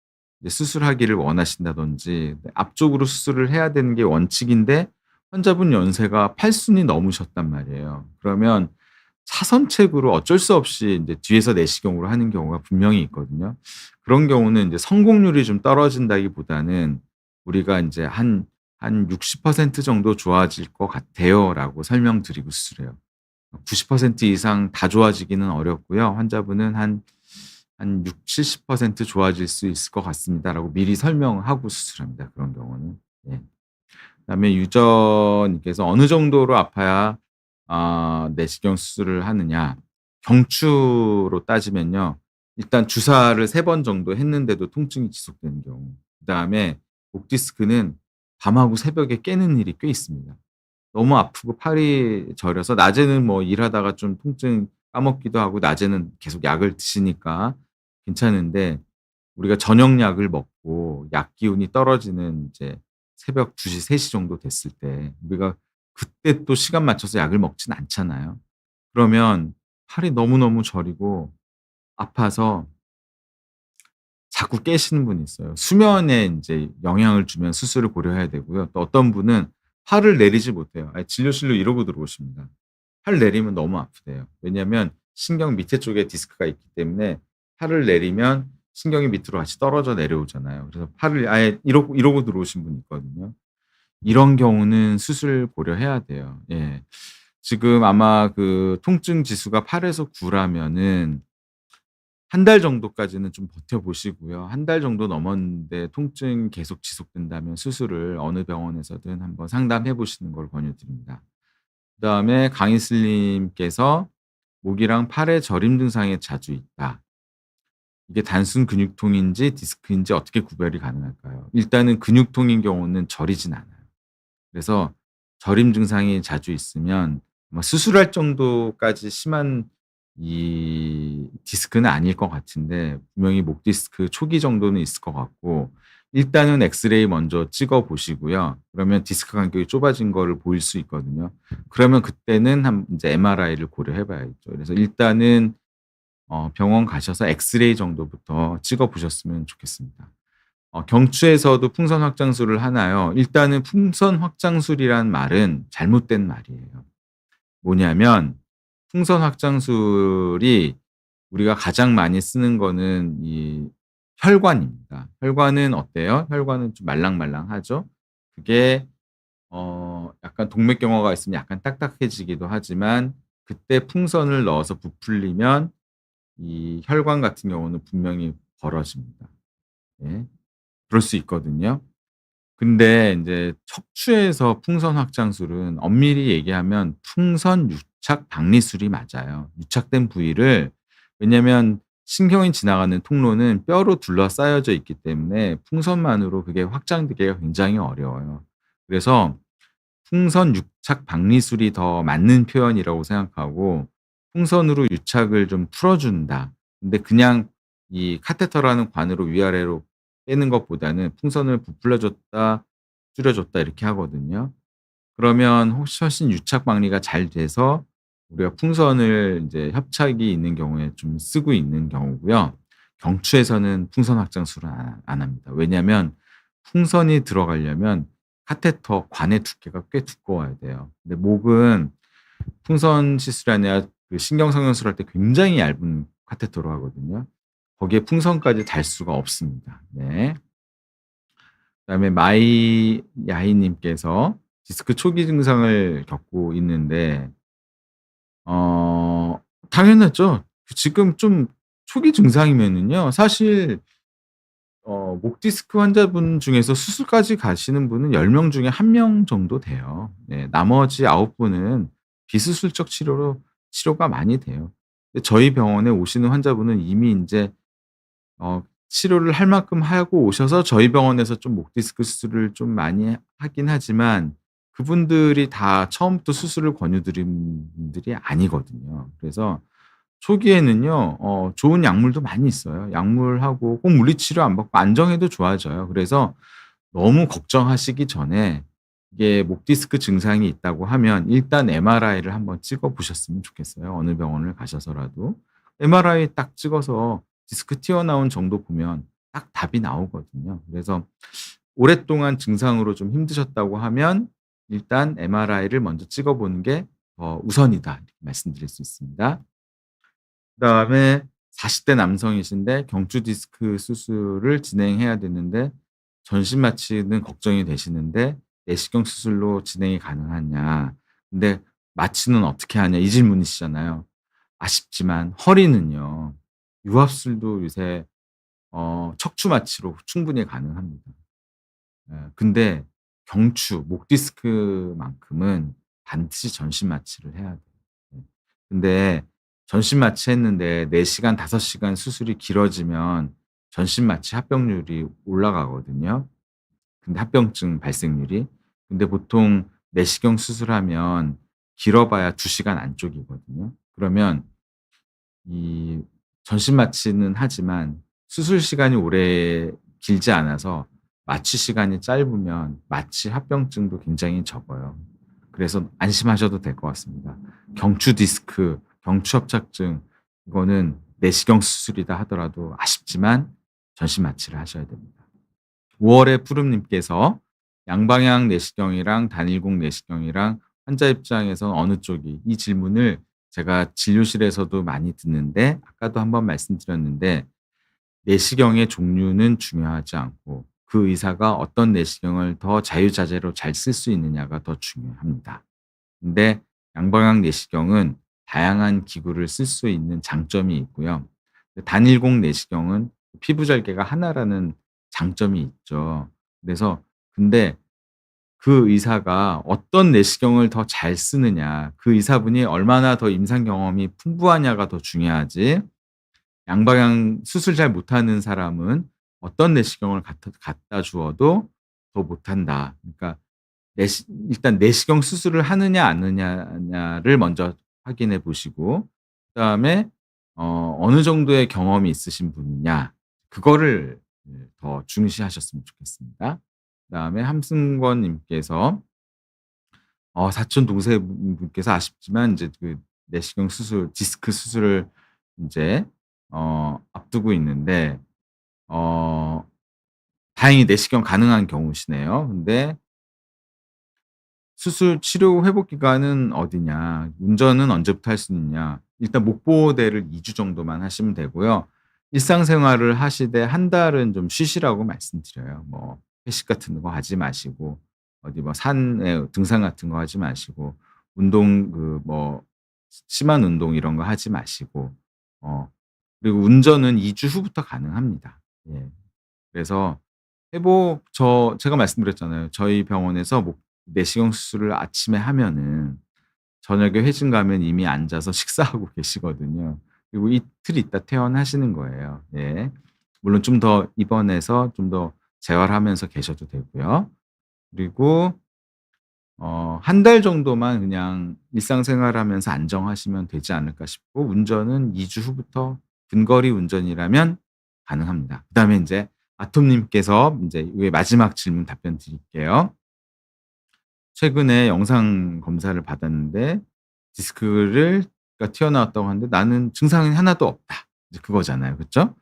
A: 이제 수술하기를 원하신다든지 앞쪽으로 수술을 해야 되는 게 원칙인데 환자분 연세가 80이 넘으셨단 말이에요. 그러면 차선책으로 어쩔 수 없이 인제 뒤에서 내시경으로 하는 경우가 분명히 있거든요. 그런 경우는 인제 성공률이 좀 떨어진다기보다는 우리가 인제 한 "60% 정도 좋아질 것 같아요."라고 설명드리고 수술해요. 90% 이상 다 좋아지기는 어렵고요. 환자분은 한 "60-70% 좋아질 수 있을 것 같습니다."라고 미리 설명하고 수술합니다, 그런 경우는. 예. 그다음에 유저님께서 "어느 정도로 아파야 내시경 수술을 하느냐?" 경추로 따지면요. 일단 주사를 3번 정도 했는데도 통증이 지속되는 경우. 그다음에 목 디스크는 밤하고 새벽에 깨는 일이 꽤 있습니다. 너무 아프고 팔이 저려서 낮에는 뭐 일하다가 좀 통증 까먹기도 하고 낮에는 계속 약을 드시니까 괜찮은데 우리가 저녁 약을 먹고 약 기운이 떨어지는 이제 새벽 2시 3시 정도 됐을 때 우리가 그때 또 시간 맞춰서 약을 먹진 않잖아요. 그러면 팔이 너무너무 저리고 아파서 자꾸 깨시는 분이 있어요. 수면에 인제 영향을 주면 수술을 고려해야 되고요. 또 어떤 분은 팔을 내리지 못해요. 아예 진료실로 이러고 들어오십니다. 팔 내리면 너무 아프대요. 왜냐하면 신경 밑에 쪽에 디스크가 있기 때문에 팔을 내리면 신경이 밑으로 같이 떨어져 내려오잖아요. 그래서 팔을 아예 이러고 들어오신 분이 있거든요. 이런 경우는 수술 고려해야 돼요. 예. 지금 아마 그 통증 지수가 8에서 9라면은 한 달 정도까지는 좀 버텨 보시고요. 한 달 정도 넘었는데 통증이 계속 지속된다면 수술을 어느 병원에서든 한번 상담해 보시는 걸 권유드립니다. 그다음에 강희슬 님께서 "목이랑 팔에 저림 증상이 자주 있다. 이게 단순 근육통인지 디스크인지 어떻게 구별이 가능할까요?" 일단은 근육통인 경우는 저리진 않아요. 그래서 저림 증상이 자주 있으면 아마 수술할 정도까지 심한 이 디스크는 아닐 것 같은데 분명히 목 디스크 초기 정도는 있을 것 같고, 일단은 엑스레이 먼저 찍어 보시고요. 그러면 디스크 간격이 좁아진 거를 보일 수 있거든요. 그러면 그때는 한 인제 MRI를 고려해 봐야겠죠. 그래서 일단은 병원 가셔서 엑스레이 정도부터 찍어 보셨으면 좋겠습니다. 경추에서도 풍선 확장술을 하나요? 일단은 풍선 확장술이란 말은 잘못된 말이에요. 뭐냐면 풍선 확장술이 우리가 가장 많이 쓰는 거는 이 혈관입니다. 혈관은 어때요? 혈관은 좀 말랑말랑하죠? 그게 약간 동맥경화가 있으면 약간 딱딱해지기도 하지만 그때 풍선을 넣어서 부풀리면 이 혈관 같은 경우는 분명히 벌어집니다. 예. 그럴 수 있거든요. 근데 인제 척추에서 풍선 확장술은 엄밀히 얘기하면 풍선 유착 박리술이 맞아요. 유착된 부위를, 왜냐면 신경이 지나가는 통로는 뼈로 둘러싸여져 있기 때문에 풍선만으로 그게 확장되기가 굉장히 어려워요. 그래서 풍선 유착 박리술이 더 맞는 표현이라고 생각하고, 풍선으로 유착을 좀 풀어 준다. 근데 그냥 이 카테터라는 관으로 위아래로 빼는 것보다는 풍선을 부풀려 줬다, 줄여 줬다 이렇게 하거든요. 그러면 혹시 훨씬 유착 박리가 잘 돼서 우리가 풍선을 인제 협착이 있는 경우에 좀 쓰고 있는 경우고요. 경추에서는 풍선 확장술은 안 합니다. 왜냐하면 풍선이 들어가려면 카테터 관의 두께가 꽤 두꺼워야 돼요. 근데 목은 풍선 시술이 아니라 그 신경성형술 할 때 굉장히 얇은 카테터로 하거든요. 거기에 풍선까지 달 수가 없습니다. 네. 그다음에 마이야희 님께서 디스크 초기 증상을 겪고 있는데 어 당연하죠. 지금 좀 초기 증상이면은요, 사실 목 디스크 환자분 중에서 수술까지 가시는 분은 10명 중에 1명 정도 돼요. 네. 나머지 9 분은 비수술적 치료가 많이 돼요. 근데 저희 병원에 오시는 환자분은 이미 인제 치료를 할 만큼 하고 오셔서 저희 병원에서 좀 목 디스크 수술을 좀 많이 하긴 하지만 그분들이 다 처음부터 수술을 권유드린 분들이 아니거든요. 그래서 초기에는요 좋은 약물도 많이 있어요. 약물하고 꼭 물리치료 안 받고 안정해도 좋아져요. 그래서 너무 걱정하시기 전에 이게 목 디스크 증상이 있다고 하면 일단 MRI를 한번 찍어 보셨으면 좋겠어요, 어느 병원을 가셔서라도. MRI 딱 찍어서 디스크 튀어나온 정도 보면 딱 답이 나오거든요. 그래서 오랫동안 증상으로 좀 힘드셨다고 하면 일단 MRI를 먼저 찍어 보는 게 우선이다, 이렇게 말씀드릴 수 있습니다. 그다음에 40대 남성이신데 경추 디스크 수술을 진행해야 되는데 전신 마취는 걱정이 되시는데 내시경 수술로 진행이 가능하냐. 근데 마취는 어떻게 하냐 이 질문이시잖아요. 아쉽지만 허리는요, 유압술도 요새 척추 마취로 충분히 가능합니다. 예. 근데 경추, 목 디스크만큼은 반드시 전신 마취를 해야 돼요. 예. 근데 전신 마취했는데 4 시간, 5 시간 수술이 길어지면 전신 마취 합병률이 올라가거든요. 근데 합병증 발생률이. 근데 보통 내시경 수술하면 길어봐야 2 시간 안쪽이거든요. 그러면 이 전신 마취는 하지만 수술 시간이 오래 길지 않아서 마취 시간이 짧으면 마취 합병증도 굉장히 적어요. 그래서 안심하셔도 될 것 같습니다. 경추 디스크, 경추 협착증, 이거는 내시경 수술이다 하더라도 아쉽지만 전신 마취를 하셔야 됩니다. 5 월의 푸름 님께서 양방향 내시경이랑 단일곡 내시경이랑 환자 입장에서 어느 쪽이, 이 질문을 제가 진료실에서도 많이 듣는데 아까도 한번 말씀드렸는데 내시경의 종류는 중요하지 않고 그 의사가 어떤 내시경을 더 자유자재로 잘 쓸 수 있느냐가 더 중요합니다. 근데 양방향 내시경은 다양한 기구를 쓸 수 있는 장점이 있고요. 단일공 내시경은 피부 절개가 하나라는 장점이 있죠. 그래서 근데 그 의사가 어떤 내시경을 더 잘 쓰느냐, 그 의사분이 얼마나 더 임상 경험이 풍부하냐가 더 중요하지, 양방향 수술 잘 못하는 사람은 어떤 내시경을 갖다 주어도 더 못한다. 그러니까 일단 내시경 수술을 하느냐 안 하느냐를 먼저 확인해 보시고, 그다음에 어느 정도의 경험이 있으신 분이냐, 그거를 더 중시하셨으면 좋겠습니다. 그다음에 함승권 님께서 사촌 동생분께서 아쉽지만 인제 그 내시경 수술, 디스크 수술을 인제 앞두고 있는데 어 다행히 내시경 가능한 경우시네요. 근데 수술 치료 회복 기간은 어디냐, 운전은 언제부터 할 수 있느냐. 일단 목보호대를 2주 정도만 하시면 되고요. 일상생활을 하시되 한 달은 좀 쉬시라고 말씀드려요. 뭐 회식 같은 거 하지 마시고, 어디 뭐 산에 등산 같은 거 하지 마시고, 운동 뭐 심한 운동 이런 거 하지 마시고, 어 그리고 운전은 2주 후부터 가능합니다. 예. 그래서 제가 말씀드렸잖아요. 저희 병원에서 내시경 수술을 아침에 하면은 저녁에 회진 가면 이미 앉아서 식사하고 계시거든요. 그리고 이틀 있다 퇴원하시는 거예요. 예. 물론 좀 더 입원해서 좀 더 재활하면서 계셔도 되고요. 그리고 한 달 정도만 그냥 일상생활하면서 안정하시면 되지 않을까 싶고, 운전은 2주 후부터 근거리 운전이라면 가능합니다. 그다음에 인제 아톰 님께서 인제 이게 마지막 질문 답변 드릴게요. 최근에 영상 검사를 받았는데 디스크가 튀어나왔다고 하는데 "나는 증상이 하나도 없다." 이제 그거잖아요. 그쵸?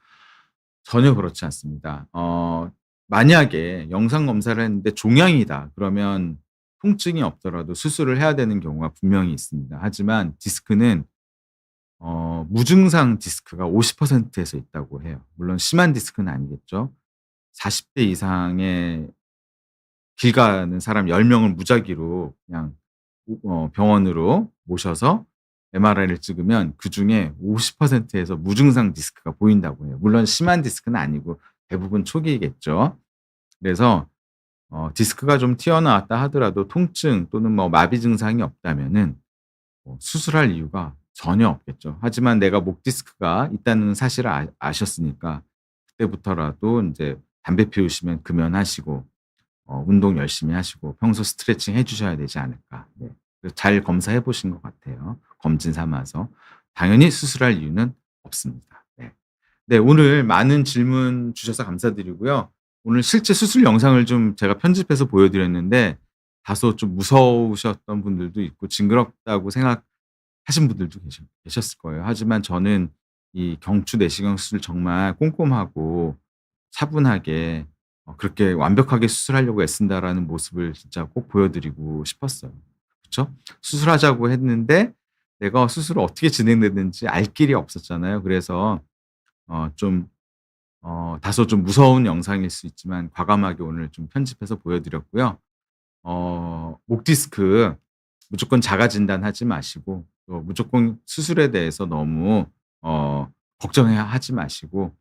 A: 전혀 그렇지 않습니다. 만약에 영상 검사를 했는데 종양이다 그러면 통증이 없더라도 수술을 해야 되는 경우가 분명히 있습니다. 하지만 디스크는 무증상 디스크가 50% 에서 있다고 해요. 물론 심한 디스크는 아니겠죠. 40대 이상의 길 가는 사람 10 명을 무작위로 그냥 병원으로 모셔서 MRI를 찍으면 그중에 50% 에서 무증상 디스크가 보인다고 해요. 물론 심한 디스크는 아니고 대부분 초기이겠죠. 그래서 디스크가 좀 튀어나왔다 하더라도 통증 또는 뭐 마비 증상이 없다면은 수술할 이유가 전혀 없겠죠. 하지만 내가 목 디스크가 있다는 사실을 아셨으니까 그때부터라도 인제 담배 피우시면 금연하시고 운동 열심히 하시고 평소 스트레칭 해 주셔야 되지 않을까. 네. 그래서 잘 검사해 보신 것 같아요, 검진 삼아서. 당연히 수술할 이유는 없습니다. 네. 네, 오늘 많은 질문 주셔서 감사드리고요. 오늘 실제 수술 영상을 좀 제가 편집해서 보여 드렸는데 다소 좀 무서우셨던 분들도 있고 징그럽다고 생각하신 분들도 계셨을 거예요. 하지만 저는 이 경추 내시경 수술 정말 꼼꼼하고 차분하게 그렇게 완벽하게 수술하려고 애쓴다라는 모습을 진짜 꼭 보여 드리고 싶었어요. 그쵸? 수술하자고 했는데 내가 수술을 어떻게 진행되는지 알 길이 없었잖아요. 그래서 좀 다소 좀 무서운 영상일 수 있지만 과감하게 오늘 좀 편집해서 보여 드렸고요. 목 디스크 무조건 자가 진단하지 마시고, 또 무조건 수술에 대해서 너무 걱정해 하지 마시고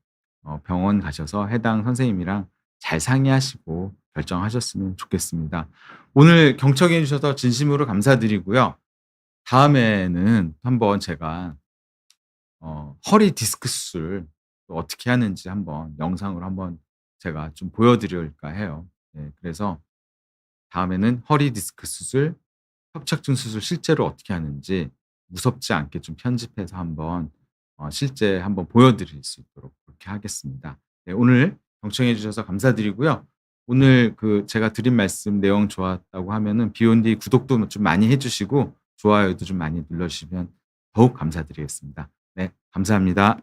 A: 병원 가셔서 해당 선생님이랑 잘 상의하시고 결정하셨으면 좋겠습니다. 오늘 경청해 주셔서 진심으로 감사드리고요. 다음에는 한번 제가 허리 디스크 수술 또 어떻게 하는지 한번 영상으로 한번 제가 좀 보여 드릴까 해요. 네, 그래서 다음에는 허리 디스크 수술, 협착증 수술 실제로 어떻게 하는지 무섭지 않게 좀 편집해서 한번 실제 한번 보여 드릴 수 있도록 그렇게 하겠습니다. 네, 오늘 경청해 주셔서 감사드리고요. 오늘 제가 드린 말씀 내용 좋았다고 하면은 비욘디 구독도 좀 많이 해 주시고 좋아요도 좀 많이 눌러 주시면 더욱 감사드리겠습니다. 네, 감사합니다.